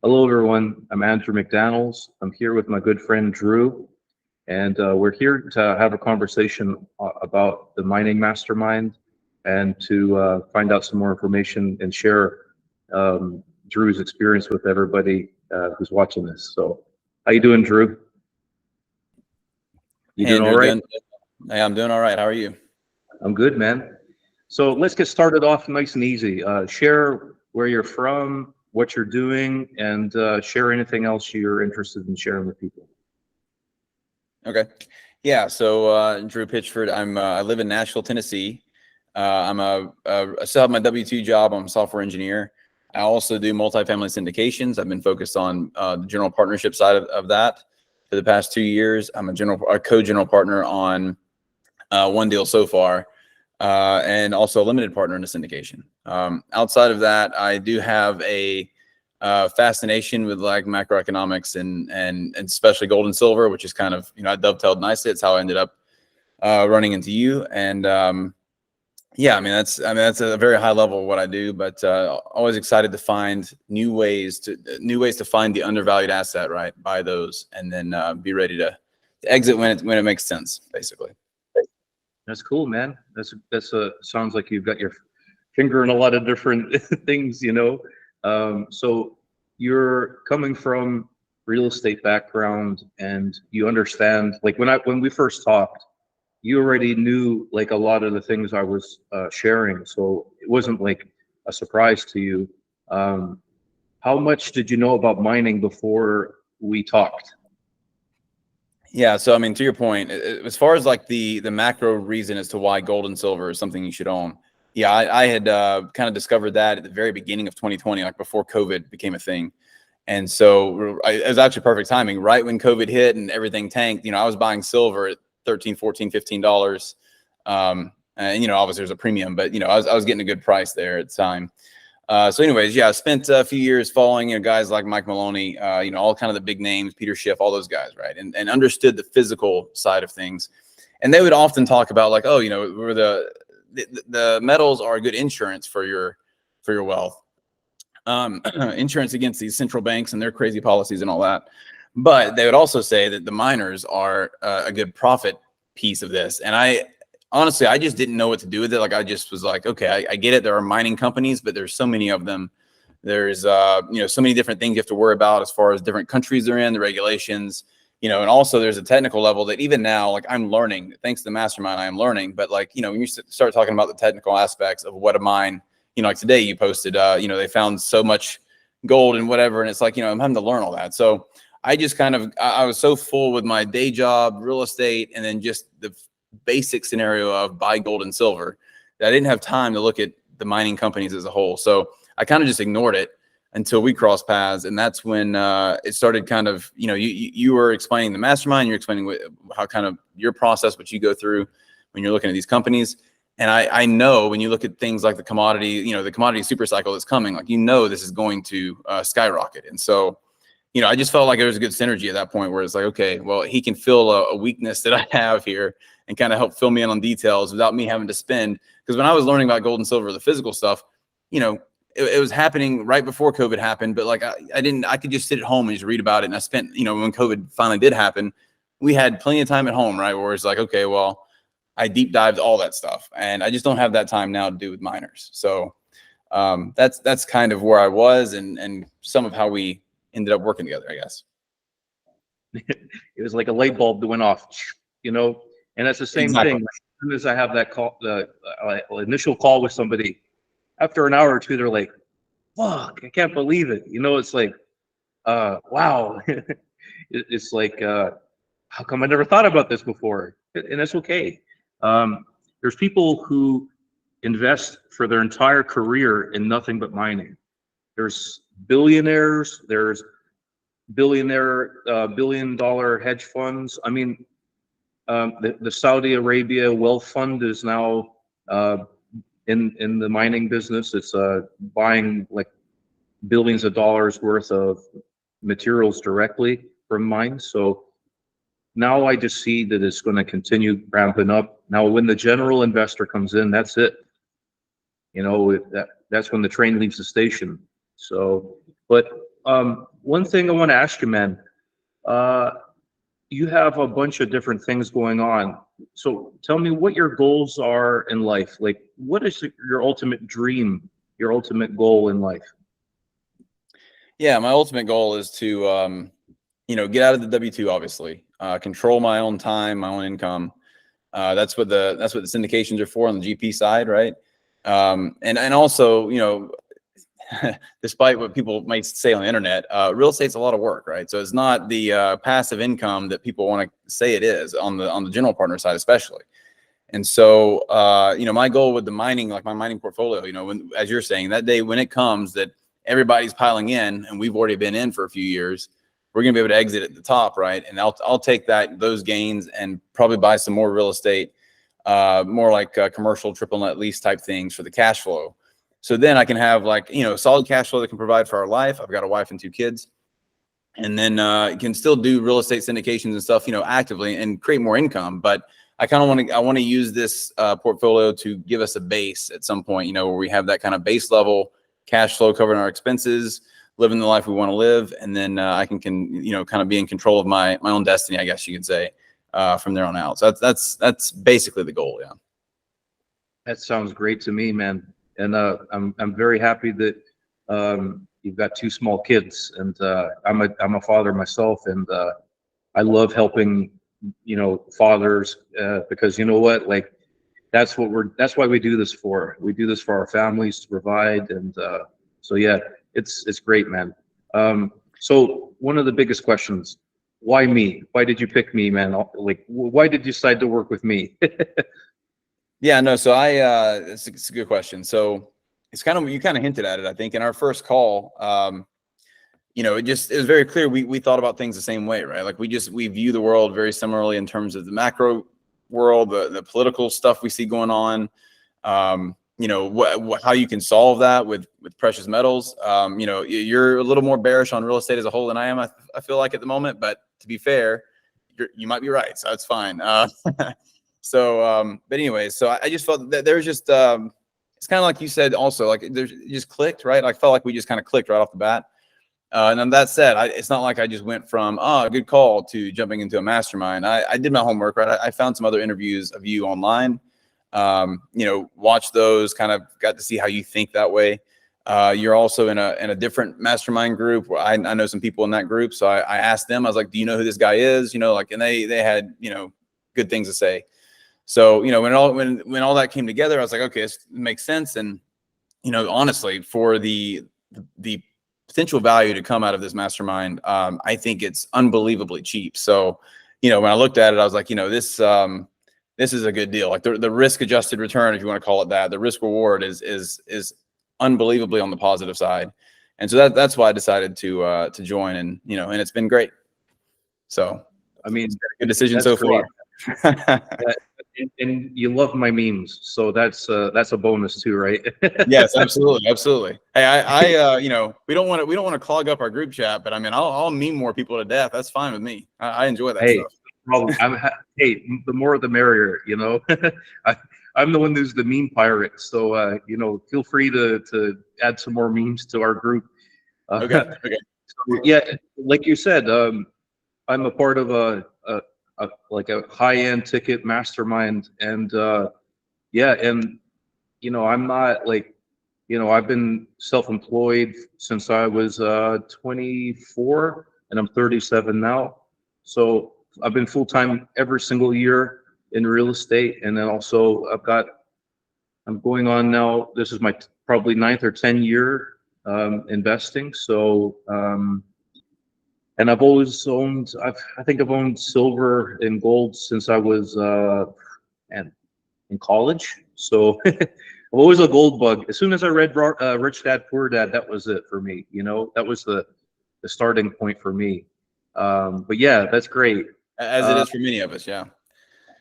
Hello, everyone. I'm Andrew McDaniels. I'm here with my good friend Drew, and we're here to have a conversation about the Mining Mastermind and to find out some more information and share Drew's experience with everybody who's watching this. So, how you doing, Drew? You Hey, doing all Andrew, right? Hey, I'm doing all right. How are you? I'm good, man. So let's get started off nice and easy. Share where you're from, what you're doing, and share anything else you're interested in sharing with people. Okay. Yeah. So Drew Pitchford. I live in Nashville, Tennessee. I still have my W-2 job. I'm a software engineer. I also do multifamily syndications. I've been focused on the general partnership side of that for the past 2 years. I'm a co-general partner on one deal so far. And also a limited partner in the syndication. Outside of that, I do have a fascination with like macroeconomics and especially gold and silver, which is kind of, I dovetailed nicely. It's how I ended up running into you. And yeah, that's a very high level of what I do, but always excited to find new ways to find the undervalued asset, right? Buy those and then be ready to exit when it makes sense, basically. That's cool, man. That's sounds like you've got your finger in a lot of different things, So you're coming from real estate background, and you understand. Like when we first talked, you already knew like a lot of the things I was sharing, so it wasn't like a surprise to you. How much did you know about mining before we talked? Yeah, so to your point, as far as like the macro reason as to why gold and silver is something you should own, yeah, I had kind of discovered that at the very beginning of 2020, like before COVID became a thing. And so it was actually perfect timing. Right when COVID hit and everything tanked, I was buying silver at $13, $14, $15. And obviously there's a premium, but I was getting a good price there at the time. So anyways, yeah, I spent a few years following, guys like Mike Maloney, all kind of the big names, Peter Schiff, all those guys, right? And understood the physical side of things. And they would often talk about like, oh, where the metals are a good insurance for your wealth. Insurance against these central banks and their crazy policies and all that. But they would also say that the miners are a good profit piece of this. And honestly, I just didn't know what to do with it. Like, I just was like, okay, I get it. There are mining companies, but there's so many of them. There's, so many different things you have to worry about as far as different countries they're in, the regulations, and also there's a technical level that even now, like I'm learning, thanks to the mastermind, I am learning. But like, when you start talking about the technical aspects of what a mine, like today you posted, they found so much gold and whatever. And it's like, I'm having to learn all that. So I just I was so full with my day job, real estate, and then just the basic scenario of buy gold and silver that I didn't have time to look at the mining companies as a whole. So I kind of just ignored it until we crossed paths. And that's when it started kind of, you were explaining the mastermind, you're explaining how kind of your process, what you go through when you're looking at these companies. And I know when you look at things like the commodity, the commodity super cycle that's coming, like, this is going to skyrocket. And so, I just felt like there was a good synergy at that point where it's like, okay, well, he can fill a weakness that I have here and kind of help fill me in on details without me having to spend. Because when I was learning about gold and silver, the physical stuff, it was happening right before COVID happened. But like, I could just sit at home and just read about it. And I spent, when COVID finally did happen, we had plenty of time at home, right? Where it's like, okay, well, I deep dived all that stuff, and I just don't have that time now to do with miners. So that's kind of where I was, and some of how we ended up working together, I guess. It was like a light bulb that went off, and that's the same Exactly. thing. As soon as I have that call, the initial call with somebody, after an hour or two, they're like, "Fuck, I can't believe it!" It's like, "Wow." It's like, how come I never thought about this before? And that's okay. There's people who invest for their entire career in nothing but mining. There's billionaires. There's billion-dollar hedge funds. The Saudi Arabia Wealth Fund is now in the mining business. It's buying like billions of dollars worth of materials directly from mines. So now I just see that it's going to continue ramping up. Now, when the general investor comes in, that's it. That's when the train leaves the station. So, but one thing I want to ask you, man. Uh, you have a bunch of different things going on. So tell me what your goals are in life. Like, what is your ultimate dream, your ultimate goal in life? Yeah, my ultimate goal is to, get out of the W-2, obviously, control my own time, my own income. That's what the syndications are for on the GP side, right? And also, despite what people might say on the internet, real estate's a lot of work, right? So it's not the passive income that people want to say it is on the general partner side, especially. And so, my goal with the mining, like my mining portfolio, as you're saying, that day when it comes that everybody's piling in and we've already been in for a few years, we're going to be able to exit at the top, right? And I'll take those gains and probably buy some more real estate, more like commercial triple net lease type things for the cash flow. So then I can have solid cash flow that can provide for our life. I've got a wife and 2 kids, and then you can still do real estate syndications and stuff, actively and create more income. But I kind of want to use this portfolio to give us a base at some point, where we have that kind of base level cash flow covering our expenses, living the life we want to live, and then I can kind of be in control of my own destiny, I guess you could say, from there on out. So that's basically the goal. Yeah. That sounds great to me, man. And I'm very happy that you've got 2 small kids, and I'm a father myself, and I love helping fathers because you know what, like that's why we do this for. We do this for our families to provide, and so yeah, it's great, man. So one of the biggest questions: why me? Why did you pick me, man? Like, why did you decide to work with me? Yeah, no. So it's a good question. So it's you kind of hinted at it, I think, in our first call. It was very clear we thought about things the same way, right? Like we view the world very similarly in terms of the macro world, the political stuff we see going on. How you can solve that with precious metals. You're a little more bearish on real estate as a whole than I am. I feel like at the moment, but to be fair, you might be right, so that's fine. So, but anyways, so I just felt that there's just, it's kind of like you said also, like it just clicked, right? I felt like we just kind of clicked right off the bat. And then that said, it's not like I just went from, a good call to jumping into a mastermind. I did my homework, right? I found some other interviews of you online, watched those, kind of got to see how you think that way. You're also in a different mastermind group where I know some people in that group. So I asked them, I was like, do you know who this guy is? And they had, good things to say. So, when all that came together, I was like, okay, this makes sense. And, honestly, for the potential value to come out of this mastermind, I think it's unbelievably cheap. So, when I looked at it, I was like, this is a good deal. Like the risk adjusted return, if you want to call it that, the risk reward is unbelievably on the positive side. And so that's why I decided to join, and it's been great. So, I mean, good decision so great. far. And you love my memes, so that's a bonus too, right? Yes, absolutely. Hey, we don't want to clog up our group chat, but I mean, I'll meme more people to death. That's fine with me. I enjoy that stuff. Problem. Hey, the more the merrier. I'm the one who's the meme pirate, so feel free to add some more memes to our group. Okay. So, yeah, like you said, I'm a part of a high-end ticket mastermind, and I'm not like, I've been self-employed since I was 24, and I'm 37 now. So I've been full-time every single year in real estate, and then also I'm going on now. This is my probably 9th or 10th year investing. So. And I've always owned, I think I've owned silver and gold since I was in college. So I'm always a gold bug. As soon as I read Rich Dad Poor Dad, that was it for me. That was the starting point for me. But yeah, that's great. As it is for many of us, yeah.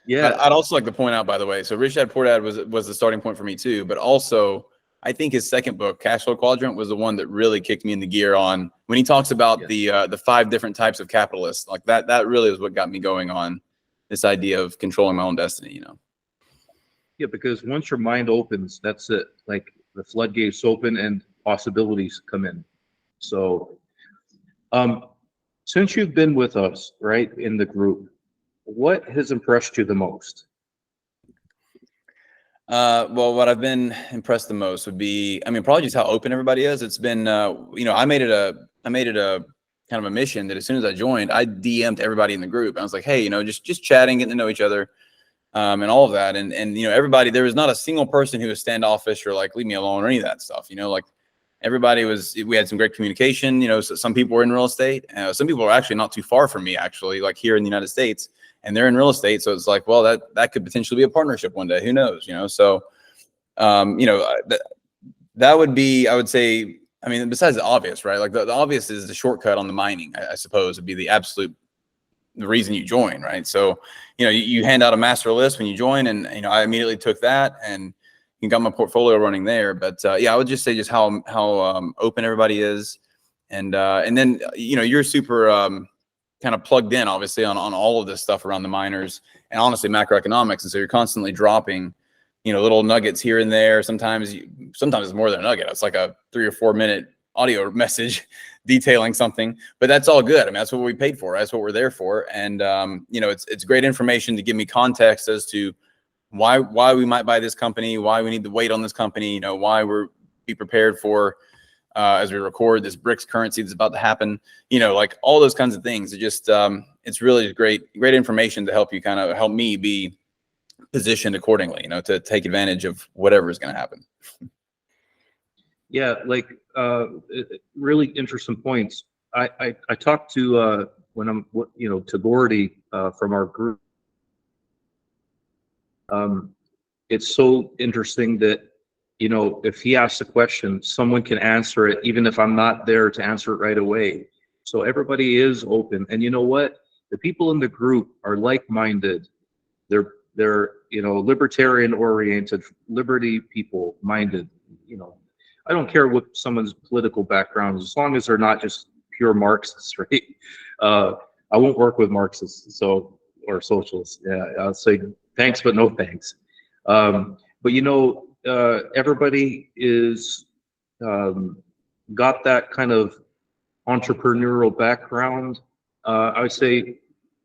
Yeah. I'd also like to point out, by the way, so Rich Dad Poor Dad was the starting point for me too, but also I think his second book, Cash Flow Quadrant, was the one that really kicked me in the gear on when he talks about the 5 different types of capitalists. Like that really is what got me going on this idea of controlling my own destiny, Yeah, because once your mind opens, that's it. Like the floodgates open and possibilities come in. So Um, since you've been with us, right, in the group, what has impressed you the most? Well, what I've been impressed the most would be, I mean, probably just how open everybody is. It's been, I made it a kind of a mission that as soon as I joined, I DM'd everybody in the group. I was like, hey, just chatting, getting to know each other, and all of that. And everybody, there was not a single person who was standoffish or like, leave me alone or any of that stuff. Like everybody we had some great communication. So some people were in real estate. Some people are actually not too far from me, actually, like here in the United States. And they're in real estate. So it's like, well, that could potentially be a partnership one day. Who knows? So, that would be, I would say, I mean, besides the obvious, right? Like the obvious is the shortcut on the mining, I suppose, would be the reason you join, right? So, you hand out a master list when you join, and, I immediately took that and got my portfolio running there. But yeah, I would just say just how open everybody is. And then, you're super, kind of plugged in, obviously, on all of this stuff around the miners and honestly macroeconomics. And so you're constantly dropping, little nuggets here and there. Sometimes it's more than a nugget. It's like a 3 or 4 minute audio message detailing something, but that's all good. I mean, that's what we paid for. That's what we're there for. And, it's great information to give me context as to why we might buy this company, why we need to wait on this company, why we're be prepared for, as we record this BRICS currency that's about to happen, like all those kinds of things. It just, it's really great information to help me be positioned accordingly, to take advantage of whatever is going to happen. Yeah, like really interesting points. I talked to when I'm to Gordy from our group. It's so interesting that if he asks a question, someone can answer it, even if I'm not there to answer it right away. So everybody is open, and you know what? The people in the group are like-minded. They're libertarian oriented, liberty people minded. I don't care what someone's political background is, as long as they're not just pure Marxists, right? I won't work with Marxists, or socialists. Yeah, I'll say thanks, but no thanks. But everybody is got that kind of entrepreneurial background. I would say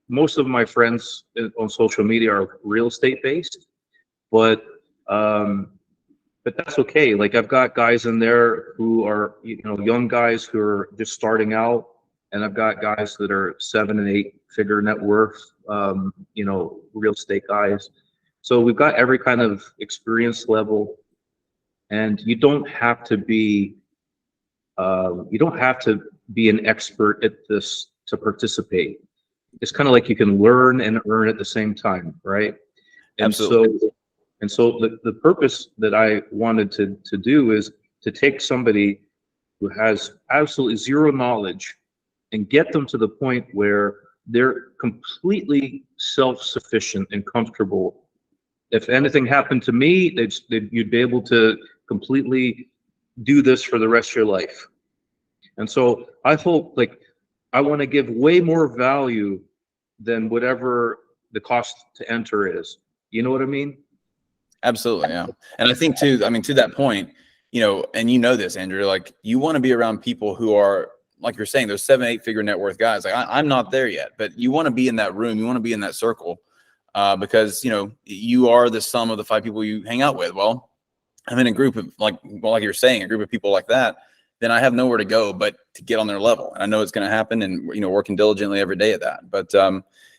most of my friends on social media are real estate based, but that's okay. Like I've got guys in there who are young guys who are just starting out, and I've got guys that are 7 and 8 figure net worth, real estate guys. So we've got every kind of experience level, and you don't have to be an expert at this to participate. It's kind of like you can learn and earn at the same time, right? And Absolutely. so the purpose that I wanted to do is to take somebody who has absolutely zero knowledge and get them to the point where they're completely self-sufficient and comfortable. If anything happened to me, you'd be able to completely do this for the rest of your life. And so I hope, I want to give way more value than whatever the cost to enter is. You know what I mean? Absolutely. Yeah. And I think too, I mean, to that point, and this, Andrew, like you want to be around people who are, like you're saying, those 7, 8 figure net worth guys. Like I'm not there yet, but you want to be in that room. You want to be in that circle, because, you are the sum of the 5 people you hang out with. Well, I'm in a group of like you're saying, a group of people like that, then I have nowhere to go but to get on their level. And I know it's going to happen, and, working diligently every day at that. But,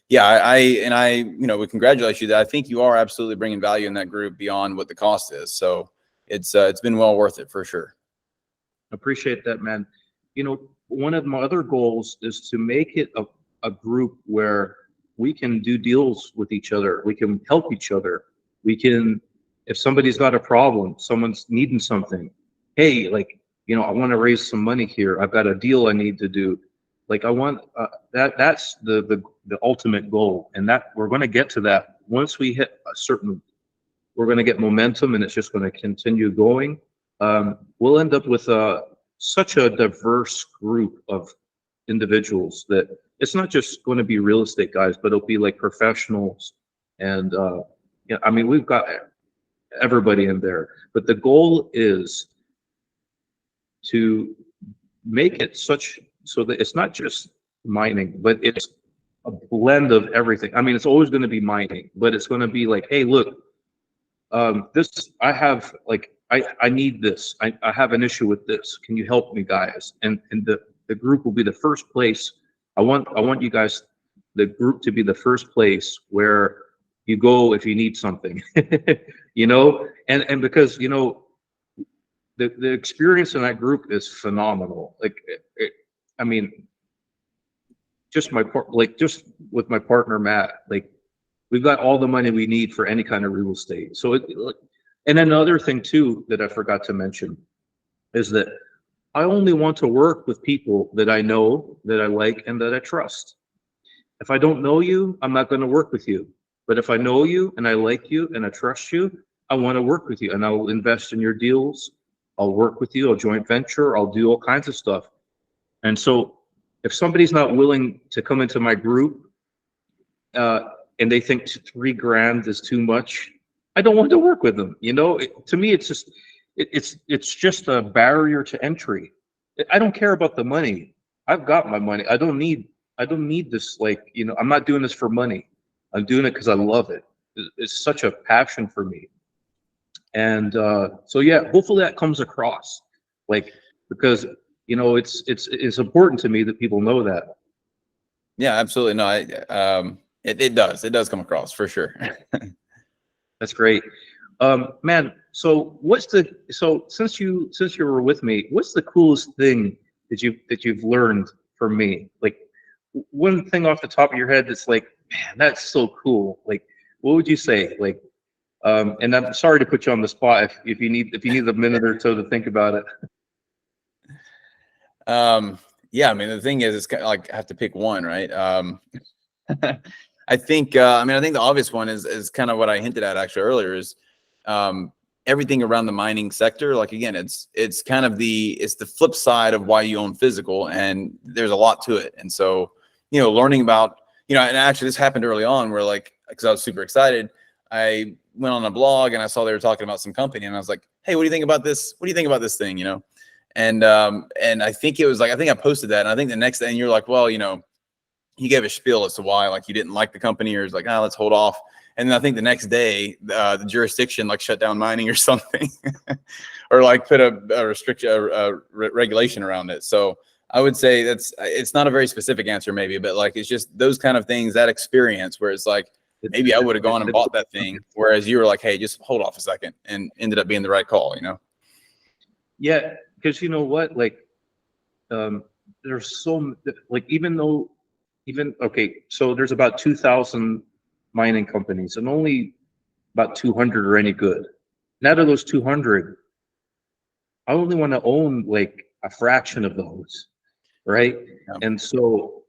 yeah, I we congratulate you that I think you are absolutely bringing value in that group beyond what the cost is. So it's been well worth it for sure. Appreciate that, man. One of my other goals is to make it a group where we can do deals with each other. We can help each other. We can, if somebody's got a problem, someone's needing something. Hey, I want to raise some money here. I've got a deal I need to do. I want that's the ultimate goal, and that we're going to get to that once we hit a certain. We're going to get momentum, and it's just going to continue going. We'll end up with such a diverse group of individuals that it's not just going to be real estate guys, but it'll be like professionals, and I mean we've got everybody in there. But the goal is to make it such so that it's not just mining, but it's a blend of everything. I mean, it's always going to be mining, but it's going to be like, hey, look, this I have like I need this. I have an issue with this. Can you help me, guys? And the group will be the first place. I want you guys, the group, to be the first place where you go if you need something, you know, and because you know the experience in that group is phenomenal. Like, I mean, just with my partner Matt, like we've got all the money we need for any kind of real estate. So and another thing too that I forgot to mention is that I only want to work with people that I know, that I like, and that I trust. If I don't know you, I'm not going to work with you. But if I know you and I like you and I trust you, I want to work with you, and I'll invest in your deals. I'll work with you. I'll joint venture. I'll do all kinds of stuff. And so if somebody's not willing to come into my group, and they think 3 grand is too much, I don't want to work with them. You know, to me, it's just it's just a barrier to entry. I don't care about the money. I've got my money. I don't need this. Like, you know, I'm not doing this for money. I'm doing it because I love it. It's such a passion for me. And so yeah, hopefully that comes across. Like, because you know, it's important to me that people know that. Yeah, absolutely. No, it does come across for sure. That's great. Man, so since you were with me, what's the coolest thing that you've learned from me? Like, one thing off the top of your head that's like, man, that's so cool. Like, what would you say? Like, and I'm sorry to put you on the spot if you need a minute or so to think about it. Yeah, I mean, the thing is, it's kind of like I have to pick one, right? I think the obvious one is kind of what I hinted at actually earlier, is everything around the mining sector. Like, again, it's kind of it's the flip side of why you own physical, and there's a lot to it. And so, you know, learning about, you know, and actually this happened early on where, like, because I was super excited, I went on a blog and I saw they were talking about some company, and I was like, hey, what do you think about this? What do you think about this thing? You know? And I think it was like, I think I posted that, and I think the next day, and you're like, well, you know, he gave a spiel as to why, like, you didn't like the company, or it's like, let's hold off. And then I think the next day, the jurisdiction like shut down mining or something, or like put a restriction, regulation around it. So I would say it's not a very specific answer maybe, but like, it's just those kind of things, that experience where it's like, maybe I would have gone and bought that thing, whereas you were like, hey, just hold off a second, and ended up being the right call, you know? Yeah, because you know what, like, there's so, like, okay, so there's about 2,000 mining companies, and only about 200 are any good. And out of those 200, I only want to own like a fraction of those, right? Yeah. And so,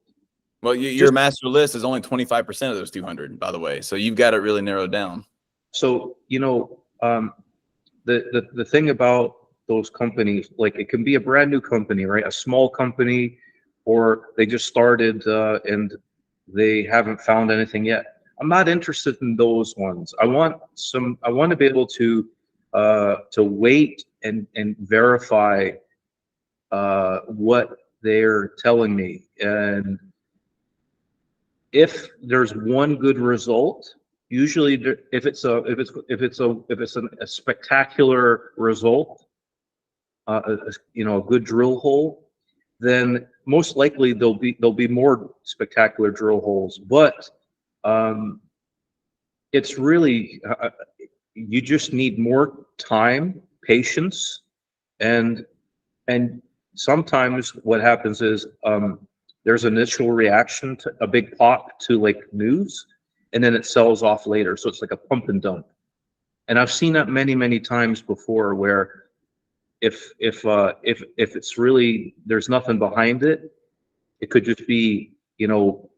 well, your master list is only 25% of those 200, by the way. So you've got it really narrowed down. So, you know, the thing about those companies, like, it can be a brand new company, right? A small company, or they just started and they haven't found anything yet. I'm not interested in those ones. I want to be able to wait and verify what they're telling me. And if there's one good result, usually if it's a spectacular result, you know, a good drill hole, then most likely there'll be more spectacular drill holes. But it's really you just need more time, patience, and sometimes what happens is there's initial reaction to a big pop to like news, and then it sells off later. So it's like a pump and dump. And I've seen that many times before, where if it's really, there's nothing behind it, it could just be, you know,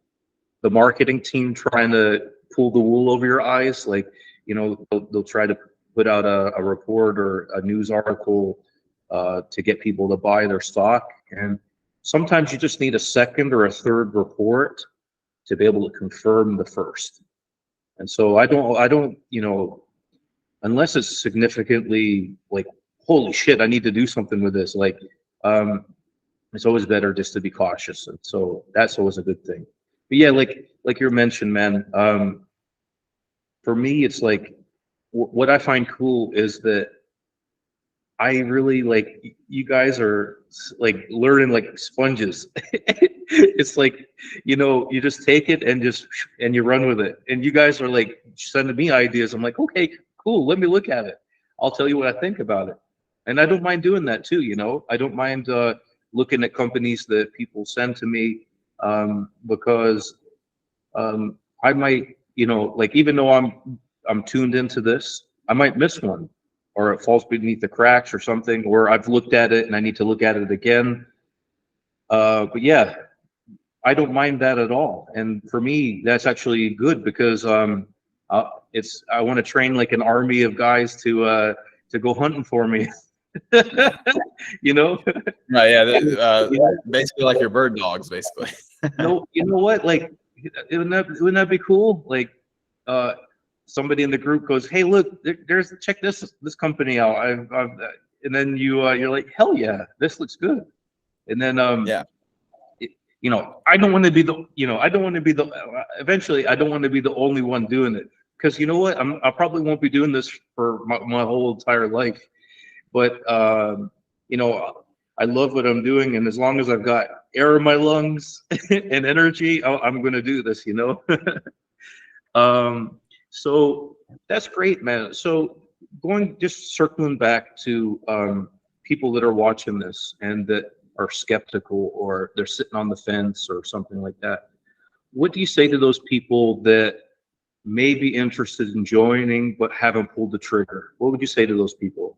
the marketing team trying to pull the wool over your eyes. Like, you know, they'll try to put out a report or a news article to get people to buy their stock. And sometimes you just need a second or a third report to be able to confirm the first. And so I don't, you know, unless it's significantly like, holy shit, I need to do something with this. Like, it's always better just to be cautious. And so that's always a good thing. But yeah, like you mentioned, man, for me, it's like what I find cool is that I really like you guys are like learning like sponges. It's like, you just take it and you run with it. And you guys are like sending me ideas. I'm like, okay, cool. Let me look at it. I'll tell you what I think about it. And I don't mind doing that too. I don't mind looking at companies that people send to me, because I might, like even though I'm tuned into this, I might miss one, or it falls beneath the cracks or something, or I've looked at it and I need to look at it again. But yeah, I don't mind that at all. And for me, that's actually good because I want to train like an army of guys to go hunting for me. you know? Right, yeah, Yeah. basically like your bird dogs, basically. No, you know what? Like, wouldn't that be cool? Like, uh, somebody in the group goes, "Hey, look, there's check this company out." And then you're like, "Hell yeah, this looks good." And then Yeah. I don't want to be I don't want to be eventually I don't want to be the only one doing it, because you know what, I probably won't be doing this for my whole entire life, but I love what I'm doing, and as long as I've got air in my lungs and energy, I'm going to do this. So that's great, man. So just circling back to people that are watching this and that are skeptical, or they're sitting on the fence or something like that. What do you say to those people that may be interested in joining but haven't pulled the trigger? What would you say to those people?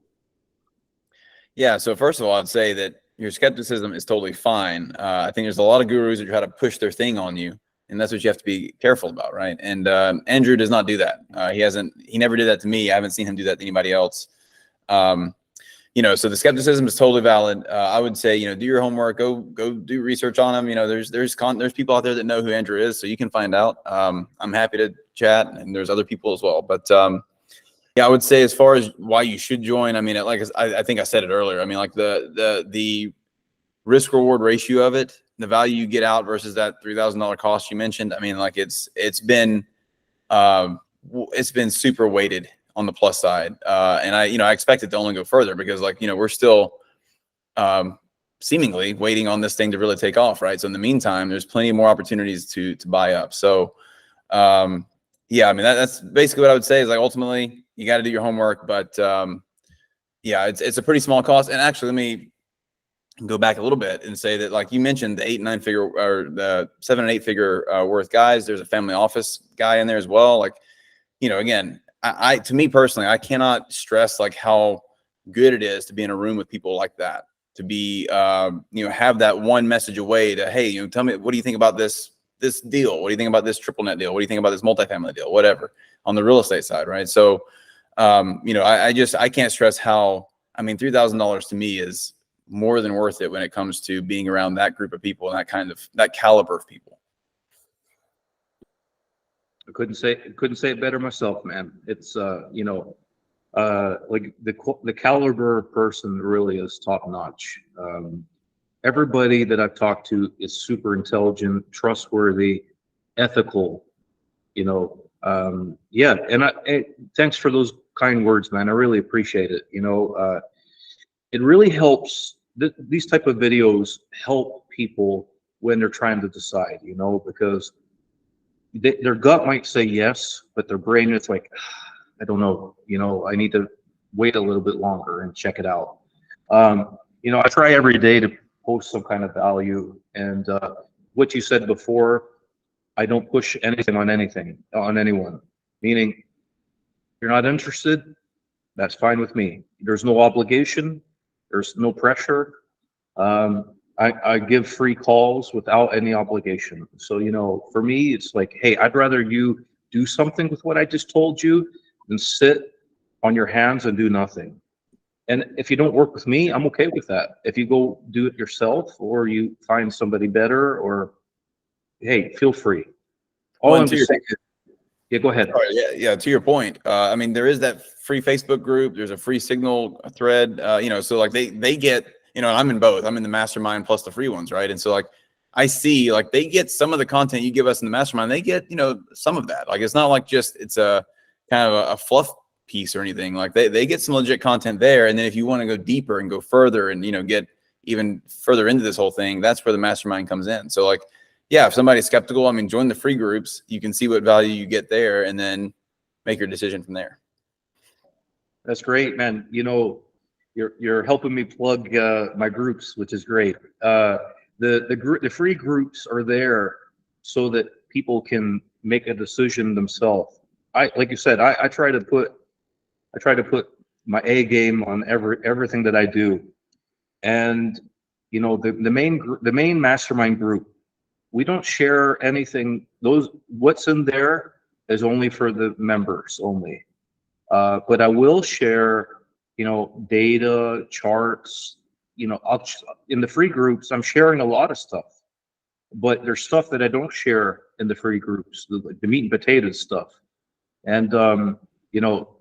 Yeah. So first of all, I'd say that your skepticism is totally fine. I think there's a lot of gurus that try to push their thing on you, and that's what you have to be careful about, right? And Andrew does not do that. He never did that to me. I haven't seen him do that to anybody else. So the skepticism is totally valid. I would say, do your homework, go do research on him. There's people out there that know who Andrew is, so you can find out. I'm happy to chat, and there's other people as well. But yeah, I would say as far as why you should join, I mean, I think I said it earlier. I mean, like the risk reward ratio of it, the value you get out versus that $3,000 cost you mentioned. I mean, like it's been super weighted on the plus side. And I expect it to only go further because we're still seemingly waiting on this thing to really take off. Right. So in the meantime, there's plenty more opportunities to buy up. So yeah, I mean, that's basically what I would say is like, ultimately you got to do your homework, but yeah, it's a pretty small cost. And actually, let me go back a little bit and say that, like you mentioned, the 8 and 9 figure or the 7 and 8 figure worth guys, there's a family office guy in there as well. Like, again, to me personally, I cannot stress like how good it is to be in a room with people like that, to be, have that one message away to, hey, tell me, what do you think about this deal? What do you think about this triple net deal? What do you think about this multifamily deal? Whatever on the real estate side. Right. So, I can't stress how, I mean, $3,000 to me is more than worth it when it comes to being around that group of people and that caliber of people. I couldn't say it better myself, man. It's like the caliber of person really is top notch. Everybody that I've talked to is super intelligent, trustworthy, ethical. Yeah, and thanks for those kind words, man. I really appreciate it. It really helps. These type of videos help people when they're trying to decide. Because their gut might say yes, but their brain is like, I don't know. I need to wait a little bit longer and check it out. I try every day to post some kind of value, and what you said before, I don't push anything on anyone. Meaning, if you're not interested, that's fine with me. There's no obligation. There's no pressure. I give free calls without any obligation. So, for me, it's like, hey, I'd rather you do something with what I just told you than sit on your hands and do nothing. And if you don't work with me, I'm okay with that. If you go do it yourself, or you find somebody better, or hey, feel free. All I'm just saying is, yeah, go ahead. Yeah. To your point, there is that free Facebook group. There's a free Signal thread. So like they get you know, and I'm in both. I'm in the mastermind plus the free ones, right? And so like I see like they get some of the content you give us in the mastermind. They get, you know, some of that. Like it's not like just it's a kind of a fluff piece or anything. Like they get some legit content there. And then if you want to go deeper and go further and, you know, get even further into this whole thing, that's where the mastermind comes in. So like, yeah, if somebody's skeptical, I mean, join the free groups. You can see what value you get there and then make your decision from there. That's great, man. You know, you're helping me plug my groups, which is great. The free groups are there so that people can make a decision themselves. Like you said, I try to put my A game on everything that I do. And you know, the main mastermind group, we don't share anything. What's in there is only for the members only. But I will share, you know, data, charts, you know, in the free groups, I'm sharing a lot of stuff, but there's stuff that I don't share in the free groups, the meat and potatoes stuff. And, you know,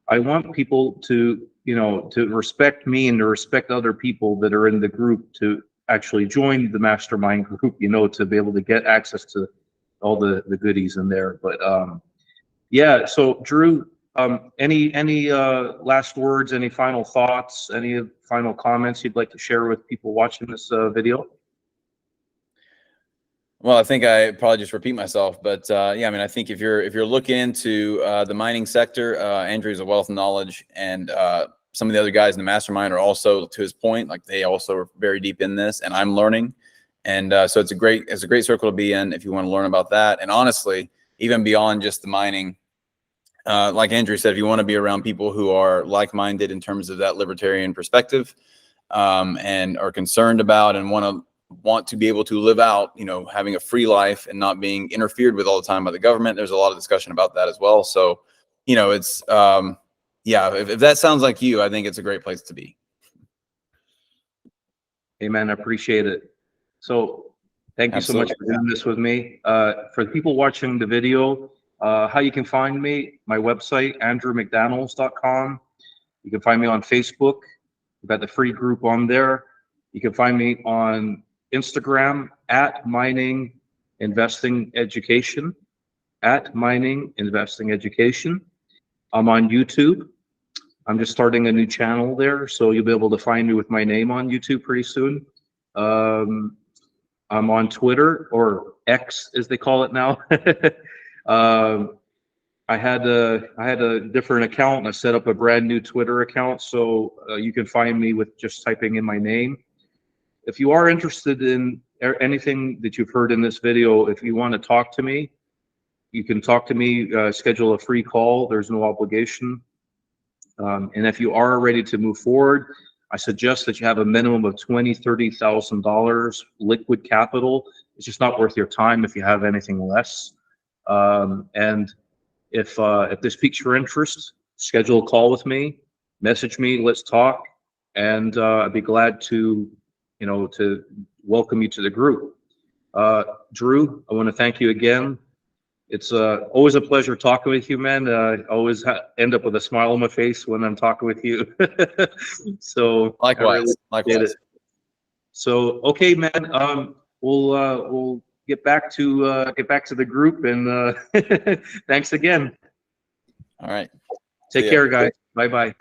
I want people to, you know, to respect me and to respect other people that are in the group to actually join the mastermind group, you know, to be able to get access to all the goodies in there. But yeah, so Drew, any last words, any final thoughts, any final comments you'd like to share with people watching this video? Well, I think I probably just repeat myself, but yeah, I mean, I think if you're looking into the mining sector, Andrew's a wealth of knowledge, and some of the other guys in the mastermind are also, to his point, like they also are very deep in this, and I'm learning, and so it's a great circle to be in if you want to learn about that. And honestly, even beyond just the mining, like Andrew said, if you want to be around people who are like-minded in terms of that libertarian perspective, and are concerned about and want to be able to live out, you know, having a free life and not being interfered with all the time by the government. There's a lot of discussion about that as well. So, you know, it's, yeah, if that sounds like you, I think it's a great place to be. Amen. I appreciate it. So thank you Absolutely. so much for doing this with me. For the people watching the video, how you can find me, my website, andrewmcdaniels.com. You can find me on Facebook. We've got the free group on there. You can find me on Instagram at Mining Investing Education, at Mining Investing Education. I'm on YouTube. I'm just starting a new channel there, so you'll be able to find me with my name on YouTube pretty soon. I'm on Twitter, or X as they call it now. I had a different account, and I set up a brand new Twitter account, so you can find me with just typing in my name. If you are interested in anything that you've heard in this video, if you want to talk to me, you can talk to me, schedule a free call. There's no obligation. And if you are ready to move forward, I suggest that you have a minimum of $20,000, $30,000 liquid capital. It's just not worth your time if you have anything less. And if this piques your interest, schedule a call with me, message me, let's talk, and I'd be glad to, you know, to welcome you to the group. Drew, I want to thank you again. It's always a pleasure talking with you, man. I always end up with a smile on my face when I'm talking with you. So Likewise, really likewise. it. So okay, man. We'll get back to the group, and thanks again. All right. Take care, guys. Bye bye.